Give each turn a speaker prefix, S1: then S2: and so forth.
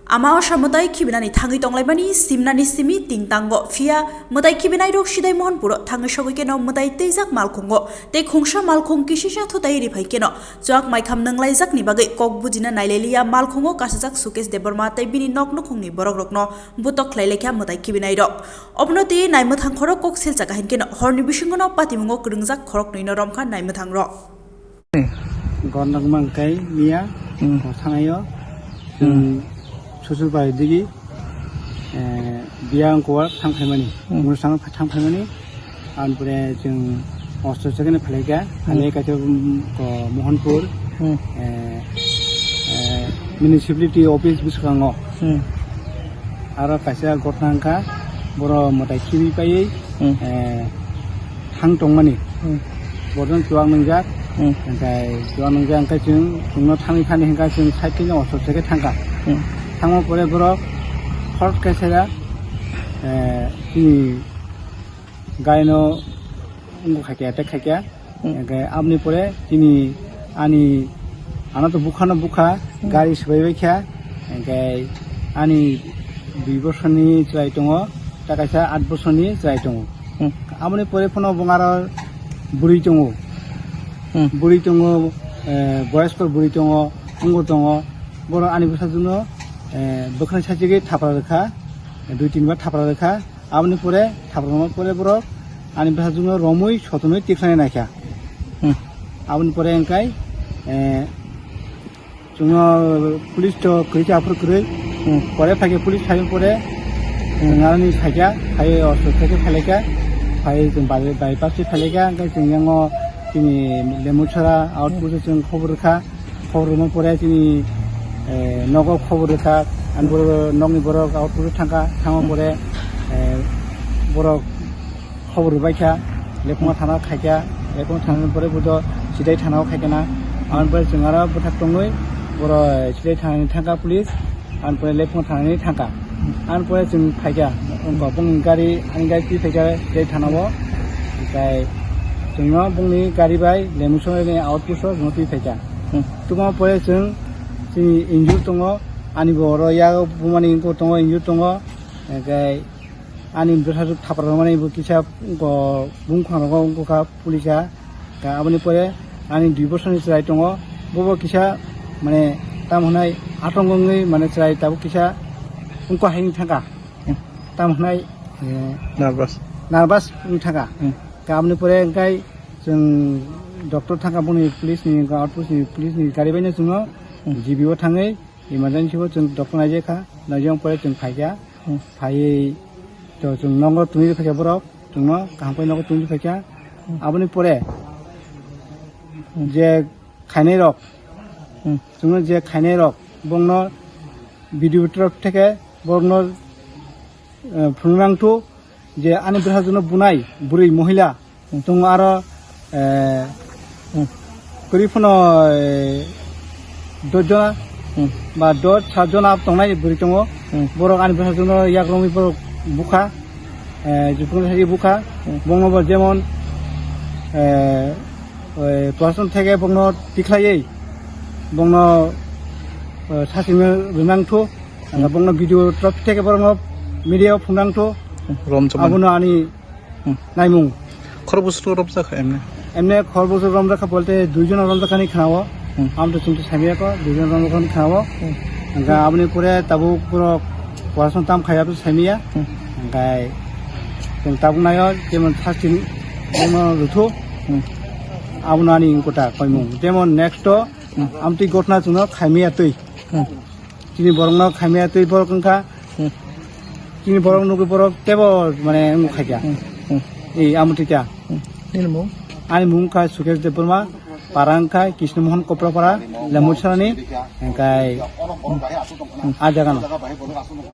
S1: Ama osha mutai kibinani thangi tonglaimani simnani simi tingtango fia mutai kibinai rok sidai mohanpuro thangi sogikeno mutai teijak malkhongo tei khongsa malkhong kisisa thutai ri phaikeno chak maikham nanglaijak ni bagai kok bujina nailelia malkhongo kasajak Sukesh Deborma tei bini noknokhongni borok rokno butok khlailekha mutai kibinai rok obnoti naimuthang khorok kok selchaka hinkeno horni bisingono patimungo krungjak khorok nino romkha naimuthang rok
S2: Gondang mangkai mia sangayo susul bai digi biang kuat tangkaimani musang tangkaimani anpure jeng Australia phalega haleka jo Mohanpur municipality office biskango aro kaisa gotnangka boro motai kibi pai thang tongmani bodon tuang mengjak angkai tuang mengjak angkai jeng tungno thangi khani hingka jeng saikini Australia thangka থামার পরে বড় খরচ কাছেরা গায়নো খাইয়া তে খাইয়া আপনি পরে তিনি আনি আনা তো বুখানো বুখা গাড়ি সবাইবাইখা আনি 2 বছরনি চাই দङ টাকাইছা 8 বছরনি চাই দङ আপনি পরে ফোন বঙার বুড়ি দङ বয়স্কর বুড়ি দङ অঙ্গ দङ বড় আনি বসার জন্য দোকান সাজিয়ে থাপড়া রেখা 2-3 বার থাপড়া রেখা আপনি পরে থাপড়ানোর পরে বড় আনি বসার জন্য রমই শতনই টিকসানে নাখা আপনি পরে এনকাই जोङो पुलिस तो करिचा आफर करे परे फागे पुलिस फागे परे नारनि फाइगा फाइ अस्ट्रेलिया फाइलेका फाइ जों बाइपास फाइलेका ओंखाय जों यांगो जोंनि लेमुछरा आउटपुट जों खबर रेखा खबर होनो परे जोंनि नगो खबर रेखा आंबो नगनि बरक आउटपुट थांगा परे बरक खबर बायखा लेखमा थाना खायगा लेखमा थानानै परे बुद सिदाय थानाव खायगाना आंबो जों आरो बथा दङै बरो सिदाय थानानै थांगा पुलिस आंबो लेखमा थानानै थांगा आंबो जों फायगा उनखौ बुंनि गारि आंनि गारि फैगा सिदाय थानाव ओमफ्राय जोङो बुंनि गारि बाय लेमुसनि आउटपुट जों फैगा तुमा परे जों इंजुर दङ आंनि बर या बुमानि दङ इंजुर दङ ओमफ्राय आंनि बेसाद थापरामानि किसा बुंखानांगौ गखा पुलिसा गाबोनि परे आंनि 2 बोसोरनि चाय दङ बबो किसा माने दाम होनाय आतंगङै माने चाय दाबो किसा उनखौ हायनि थांगा दाम होनाय नार्भास थांगा गाबोनि परे ओंखाय जों डक्टर थांगा बुंनि पुलिसनि आउटपुटनि पुलिसनि गारि बायनो जोङो जिबियाव थाङै इमारजेन्सियाव जों डक्टर नायजेखा नायजें परे जों फायगा फायै तो जों नंगौ तुनि फैगा बरक जोंनो गाहामफाय नंगौ तुनि फैगा आबोनि परे जे खायनाय रक जोङो जे खायनाय रक बंनो भिडिअ ट्रक থেকে बंनो फुंरांथु जे आनि बेहाजनो बुनाय बुरै महिला दङ आरो गरिफनो 10 जना বা 10-7 जना दंनाय बुरै दङ बरक आनि बेहाजनो याग्रमि बरक बुखा जुपुन थारि बुखा बंनो जेमन प्रशासन থেকে বংনো টিকলাयै বংনো সাসিनो রুনাंथु বংনো ভিডিও ট্রক থেকে বংनो মিডিয়াव फुंनांथु আবনো আনি নাইমুং
S3: খরবসর রমজাখা
S2: এমনে খরবসর রমজাখা বলতে 2 জন রমজাখানি খাওয়া আমতো চিন্তা সামিয়াকো 2 জন রমজাখানি খাওয়া গা আপনি পরে তাবু পুরো পড়াশোনা তাম খায়াবো সামিয়া গায় जों ताबुनायो जेमन सासिन बंनो रुथु आबनानि कोटा कयमु जेमन नेक्स्ट आमति घटना जुनो खायमिया तै तिनि बरंना खायमिया तै बरकंखा तिनि बरं नुगु बरक तेबो माने मुखाया ए आमतिया निमु आनि मुंखा सुकेश देबरमा पारांखा कृष्णमोहन कप्रपारा लेमुछरानि गाय आजागानो